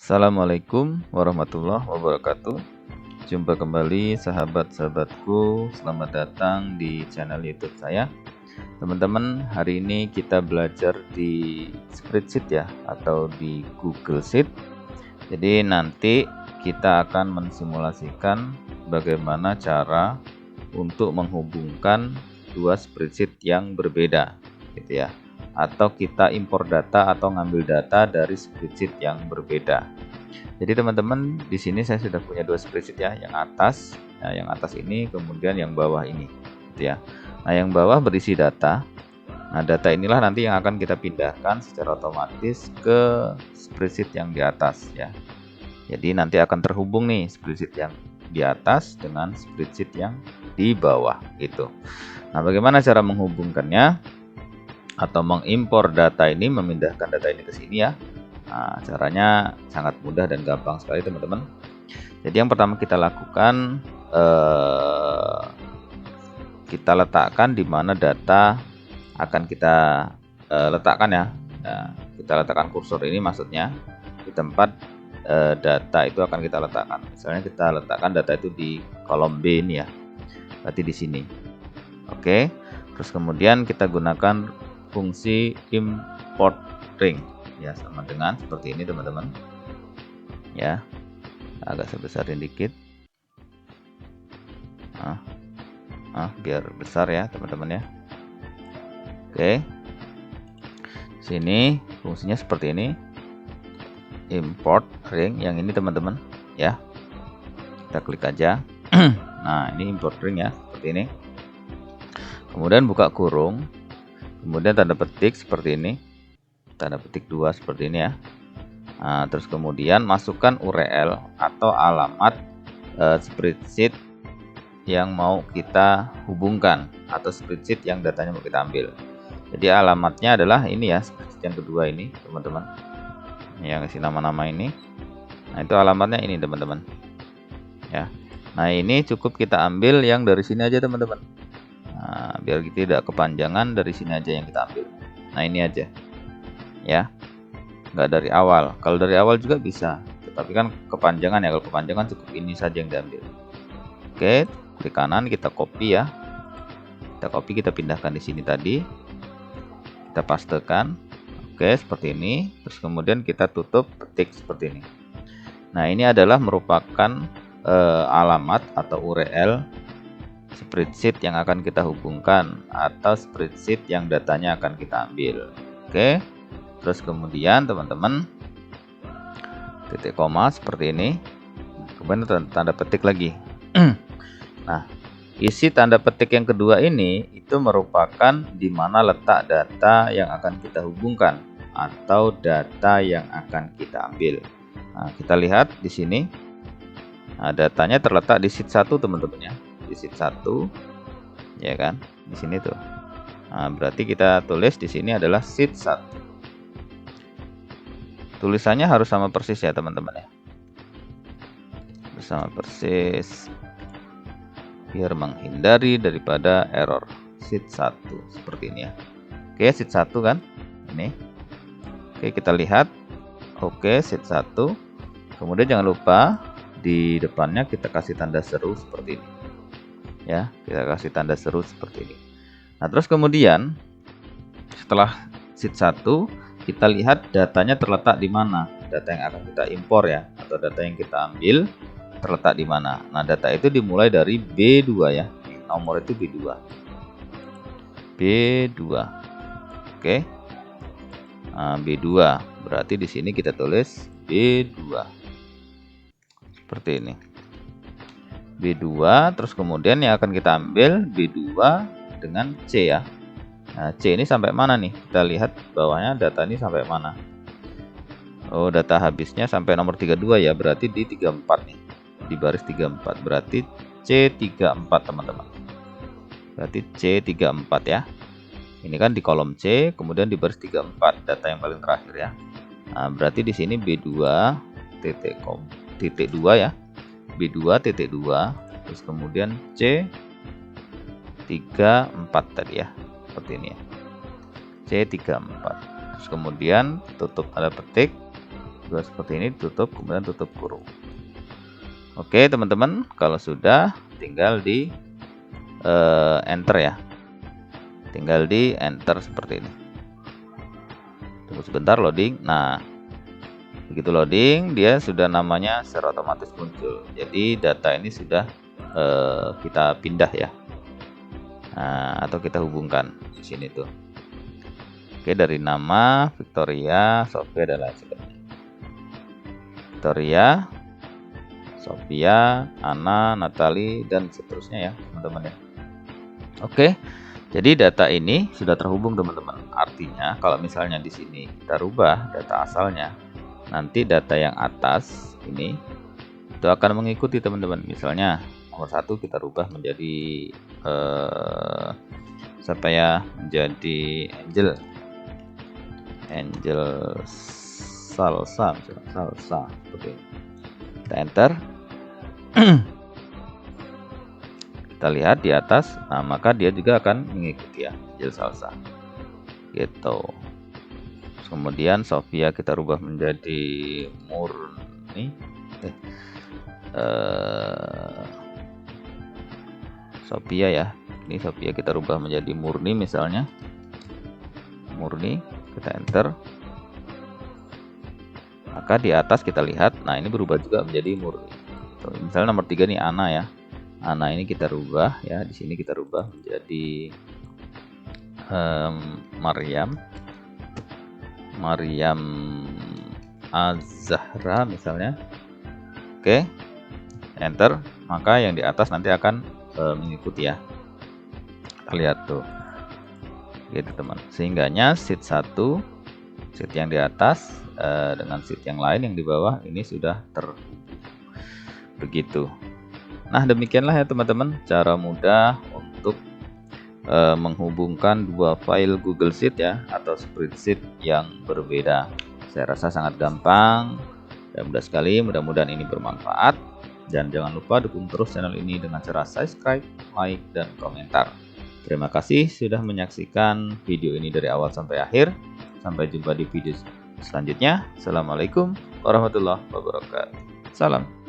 Assalamualaikum warahmatullahi wabarakatuh. Jumpa kembali sahabat-sahabatku. Selamat datang di channel YouTube saya. Teman-teman, hari ini kita belajar di spreadsheet ya, atau di Google Sheet. Jadi nanti kita akan mensimulasikan bagaimana cara untuk menghubungkan dua spreadsheet yang berbeda, gitu ya. Atau kita impor data atau ngambil data dari spreadsheet yang berbeda. Jadi teman-teman, di sini saya sudah punya dua spreadsheet ya, yang atas ini, kemudian yang bawah ini, gitu ya. Nah, yang bawah berisi data. Nah, data inilah nanti yang akan kita pindahkan secara otomatis ke spreadsheet yang di atas ya. Jadi nanti akan terhubung nih spreadsheet yang di atas dengan spreadsheet yang di bawah gitu. Nah, bagaimana cara menghubungkannya atau mengimpor data ini, memindahkan data ini ke sini ya? Nah, caranya sangat mudah dan gampang sekali teman-teman. Jadi yang pertama kita lakukan, kita letakkan di mana data akan kita letakkan ya. Nah, kita letakkan kursor ini maksudnya di tempat data itu akan kita letakkan. Misalnya kita letakkan data itu di kolom B ini ya, berarti di sini. Oke, terus kemudian kita gunakan fungsi import ring ya, sama dengan seperti ini teman-teman ya. Agak sebesarin dikit, biar besar ya teman-teman ya. Oke, sini fungsinya seperti ini, import ring yang ini teman-teman ya. Kita klik aja. Nah, ini import ring ya, seperti ini. Kemudian buka kurung, kemudian tanda petik seperti ini, tanda petik 2 seperti ini ya. Nah, terus kemudian masukkan URL atau alamat spreadsheet yang mau kita hubungkan atau spreadsheet yang datanya mau kita ambil. Jadi alamatnya adalah ini ya, spreadsheet yang kedua ini teman-teman, yang isi nama-nama ini. Nah, itu alamatnya ini teman-teman ya. Nah, ini cukup kita ambil yang dari sini aja teman-teman. Nah, biar tidak kepanjangan, dari sini aja yang kita ambil. Nah, ini aja ya, nggak dari awal. Kalau dari awal juga bisa, tetapi kan kepanjangan ya. Kalau kepanjangan cukup ini saja yang diambil. Oke, klik kanan, kita copy ya, kita pindahkan di sini tadi, kita pastekan. Oke, seperti ini. Terus kemudian kita tutup petik seperti ini. Nah, ini adalah merupakan alamat atau URL spreadsheet yang akan kita hubungkan atau spreadsheet yang datanya akan kita ambil. Oke, terus kemudian teman-teman titik koma seperti ini, kemudian tanda petik lagi. Nah, isi tanda petik yang kedua ini itu merupakan di mana letak data yang akan kita hubungkan atau data yang akan kita ambil. Nah, kita lihat di sini. Nah, datanya terletak di sheet 1 teman-teman ya. Di sheet 1 ya kan, di sini tuh. Nah, berarti kita tulis di sini adalah sheet 1. Tulisannya harus sama persis ya teman-teman ya, sama persis biar menghindari daripada error. Sheet 1 seperti ini ya. Oke, sheet 1 kan ini. Oke, kita lihat. Oke, sheet 1. Kemudian jangan lupa di depannya kita kasih tanda seru seperti ini ya, kita kasih tanda seru seperti ini. Nah, terus kemudian setelah sheet 1 kita lihat datanya terletak di mana, data yang akan kita impor ya, atau data yang kita ambil terletak di mana. Nah, data itu dimulai dari B2 ya, nomor itu B2. Oke, nah, B2 berarti di sini kita tulis B2 seperti ini, B2. Terus kemudian yang akan kita ambil B2 dengan C ya. Nah, C ini sampai mana nih? Kita lihat bawahnya, data ini sampai mana. Oh, data habisnya sampai nomor 32 ya, berarti di 34 nih, di baris 34, berarti C34 teman-teman. Berarti C34 ya. Ini kan di kolom C, kemudian di baris 34, data yang paling terakhir ya. Nah, berarti di sini B2 titik 2 ya, B2 titik 2, terus kemudian C34 tadi ya, seperti ini ya, C34. Terus kemudian tutup tanda petik. Juga seperti ini, tutup, kemudian tutup kurung. Oke teman-teman, kalau sudah tinggal di enter ya, tinggal di enter seperti ini. Tunggu sebentar loading. Nah, begitu loading dia sudah namanya secara otomatis muncul. Jadi data ini sudah kita pindah ya, atau kita hubungkan di sini tuh. Oke, dari nama Victoria, Sophia dan lain sebagainya. Victoria, Sophia, Anna, Natalie, dan seterusnya ya teman-teman ya. Oke, jadi data ini sudah terhubung teman-teman. Artinya kalau misalnya di sini kita rubah data asalnya, nanti data yang atas ini itu akan mengikuti teman-teman. Misalnya nomor 1 kita rubah menjadi siapa ya, menjadi Angel Salsa seperti ini. Kita enter. Kita lihat di atas, nah maka dia juga akan mengikuti ya, Angel Salsa gitu. Kemudian Sophia kita rubah menjadi Murni, Sophia ya, ini Sophia kita rubah menjadi Murni misalnya, Murni, kita enter. Maka di atas kita lihat, nah ini berubah juga menjadi Murni. Misalnya nomor 3 nih Ana ya. Ana ini kita rubah ya, di sini kita rubah menjadi Maryam Az-Zahra misalnya. Oke, enter. Maka yang di atas nanti akan mengikuti ya. Kita lihat tuh, gitu teman. Sehingganya sheet 1, sheet yang di atas dengan sheet yang lain yang di bawah ini sudah terhubung. Begitu. Nah, demikianlah ya teman-teman cara mudah untuk menghubungkan dua file Google Sheet ya, atau spreadsheet yang berbeda. Saya rasa sangat gampang dan mudah sekali. Mudah-mudahan ini bermanfaat, dan jangan lupa dukung terus channel ini dengan cara subscribe, like, dan komentar. Terima kasih sudah menyaksikan video ini dari awal sampai akhir. Sampai jumpa di video selanjutnya. Assalamualaikum warahmatullahi wabarakatuh. Salam.